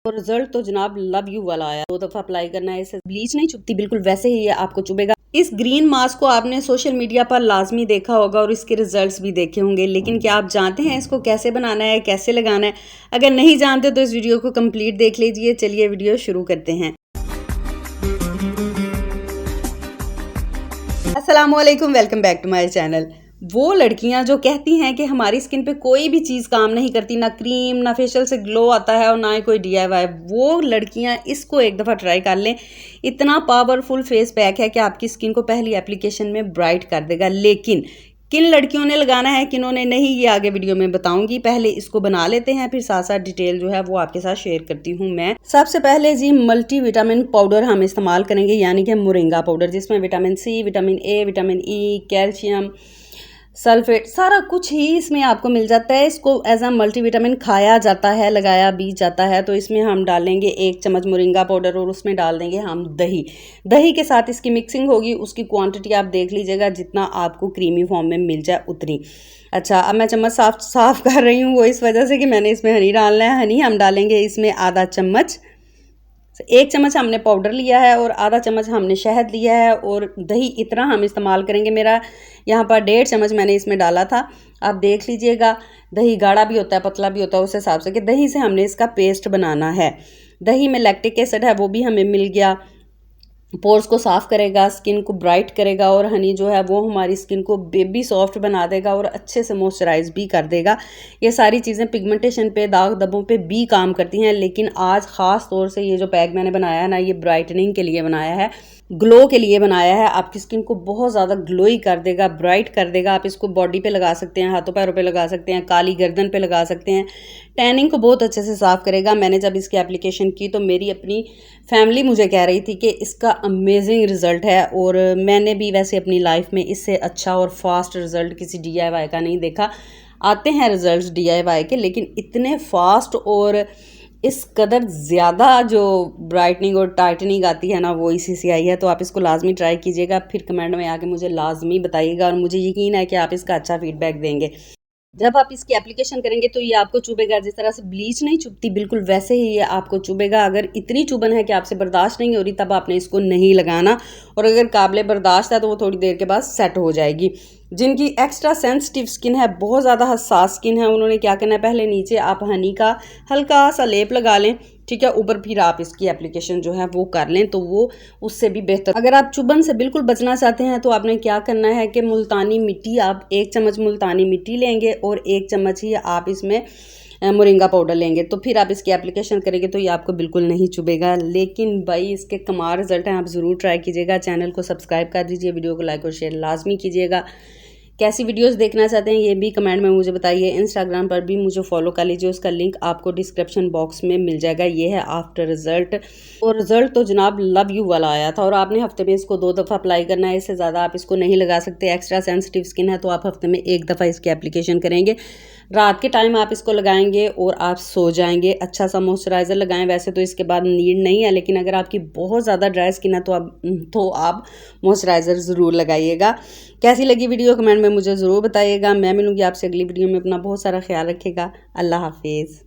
और रिजल्ट तो जनाब लव यू वाला आया। 2 दफ़ा अप्लाई करना है, इससे ब्लीच नहीं चुभती, बिल्कुल वैसे ही ये आपको चुभेगा। इस ग्रीन मास्क को आपने सोशल मीडिया पर लाजमी देखा होगा और इसके रिजल्ट्स भी देखे होंगे, लेकिन क्या आप जानते हैं इसको कैसे बनाना है, कैसे लगाना है? अगर नहीं जानते तो इस वीडियो को कंप्लीट देख लीजिए। चलिए वीडियो शुरू करते हैं। अस्सलामुअलैकुम, welcome back to my channel. वो लड़कियां जो कहती हैं कि हमारी स्किन पे कोई भी चीज़ काम नहीं करती, ना क्रीम ना फेशियल से ग्लो आता है और ना ही कोई DIY, वो लड़कियां इसको एक दफ़ा ट्राई कर लें। इतना पावरफुल फेस पैक है कि आपकी स्किन को पहली एप्लीकेशन में ब्राइट कर देगा। लेकिन किन लड़कियों ने लगाना है, किन्होंने नहीं, ये आगे वीडियो में बताऊंगी। पहले इसको बना लेते हैं, फिर साथ साथ डिटेल जो है वो आपके साथ शेयर करती हूँ मैं। सबसे पहले जी मल्टी विटामिन पाउडर हम इस्तेमाल करेंगे, यानी कि मोरिंगा पाउडर, जिसमें vitamin C, vitamin A, vitamin E, calcium, sulphate, सारा कुछ ही इसमें आपको मिल जाता है। इसको एज अ मल्टीविटामिन खाया जाता है, लगाया भी जाता है। तो इसमें हम डालेंगे 1 चम्मच मोरिंगा पाउडर और उसमें डाल देंगे हम दही। दही के साथ इसकी मिक्सिंग होगी, उसकी क्वांटिटी आप देख लीजिएगा, जितना आपको क्रीमी फॉर्म में मिल जाए उतनी। अच्छा, अब मैं चम्मच साफ कर रही हूँ, वो इस वजह से कि मैंने इसमें हनी डालना है। हनी हम डालेंगे इसमें आधा चम्मच। 1 चम्मच हमने पाउडर लिया है और आधा चम्मच हमने शहद लिया है, और दही इतना हम इस्तेमाल करेंगे। मेरा यहाँ पर 1.5 चम्मच मैंने इसमें डाला था। आप देख लीजिएगा, दही गाढ़ा भी होता है, पतला भी होता है, उस हिसाब से कि दही से हमने इसका पेस्ट बनाना है। दही में लैक्टिक एसिड है, वो भी हमें मिल गया। पोर्स को साफ़ करेगा, स्किन को ब्राइट करेगा, और हनी जो है वो हमारी स्किन को बेबी सॉफ्ट बना देगा और अच्छे से मॉइस्चराइज भी कर देगा। ये सारी चीज़ें पिगमेंटेशन पे, दाग धब्बों पे भी काम करती हैं, लेकिन आज ख़ास तौर से ये जो पैक मैंने बनाया है ना, ये ब्राइटनिंग के लिए बनाया है, ग्लो के लिए बनाया है। आपकी स्किन को बहुत ज़्यादा ग्लोई कर देगा, ब्राइट कर देगा। आप इसको बॉडी पे लगा सकते हैं, हाथों पैरों पे लगा सकते हैं, काली गर्दन पे लगा सकते हैं। टैनिंग को बहुत अच्छे से साफ़ करेगा। मैंने जब इसकी एप्लीकेशन की तो मेरी अपनी फैमिली मुझे कह रही थी कि इसका अमेजिंग रिज़ल्ट है, और मैंने भी वैसे अपनी लाइफ में इससे अच्छा और फास्ट रिज़ल्ट किसी DIY का नहीं देखा। आते हैं रिज़ल्ट DIY के, लेकिन इतने फास्ट और इस कदर ज़्यादा जो ब्राइटनिंग और टाइटनिंग आती है ना, वो इसी से आई है। तो आप इसको लाजमी ट्राई कीजिएगा, फिर कमेंट में आके मुझे लाजमी बताइएगा, और मुझे यकीन है कि आप इसका अच्छा फीडबैक देंगे। जब आप इसकी एप्लीकेशन करेंगे तो ये आपको चुभेगा, जिस तरह से ब्लीच नहीं चुभती, बिल्कुल वैसे ही ये आपको चुभेगा। अगर इतनी चुभन है कि आपसे बर्दाश्त नहीं हो रही, तब आपने इसको नहीं लगाना, और अगर काबिल बर्दाश्त है तो वो थोड़ी देर के बाद सेट हो जाएगी। जिनकी एक्स्ट्रा सेंसिटिव स्किन है, बहुत ज़्यादा हसास स्किन है, उन्होंने क्या करना है, पहले नीचे आप हनी का हल्का सा लेप लगा लें, ठीक है, ऊपर फिर आप इसकी एप्लीकेशन जो है वो कर लें, तो वो उससे भी बेहतर। अगर आप चुभन से बिल्कुल बचना चाहते हैं तो आपने क्या करना है कि मुल्तानी मिट्टी, आप 1 चम्मच मुल्तानी मिट्टी लेंगे और 1 चम्मच ही आप इसमें मोरिंगा पाउडर लेंगे, तो फिर आप इसकी एप्लीकेशन करेंगे तो ये आपको बिल्कुल नहीं चुभेगा। लेकिन भाई इसके कमाल रिजल्ट हैं, आप ज़रूर ट्राई कीजिएगा। चैनल को सब्सक्राइब कर दीजिए, वीडियो को लाइक और शेयर लाजमी कीजिएगा। कैसी वीडियोस देखना चाहते हैं ये भी कमेंट में मुझे बताइए। इंस्टाग्राम पर भी मुझे फॉलो कर लीजिए, उसका लिंक आपको डिस्क्रिप्शन बॉक्स में मिल जाएगा। ये है आफ्टर रिजल्ट, और रिजल्ट तो जनाब लव यू वाला आया था। और आपने हफ्ते में इसको 2 दफ़ा अप्लाई करना है, इससे ज़्यादा आप इसको नहीं लगा सकते। एक्स्ट्रा सेंसिटिव स्किन है तो आप हफ्ते में 1 दफ़ा इसकी एप्लीकेशन करेंगे। रात के टाइम आप इसको लगाएंगे और आप सो जाएंगे। अच्छा सा मॉइस्चराइज़र लगाएं, वैसे तो इसके बाद नीड नहीं है, लेकिन अगर आपकी बहुत ज़्यादा ड्राई स्किन है तो आप मॉइस्चराइज़र ज़रूर लगाइएगा। कैसी लगी वीडियो कमेंट में मुझे ज़रूर बताइएगा। मैं मिलूँगी आपसे अगली वीडियो में। अपना बहुत सारा ख्याल रखिएगा। अल्लाह हाफिज़।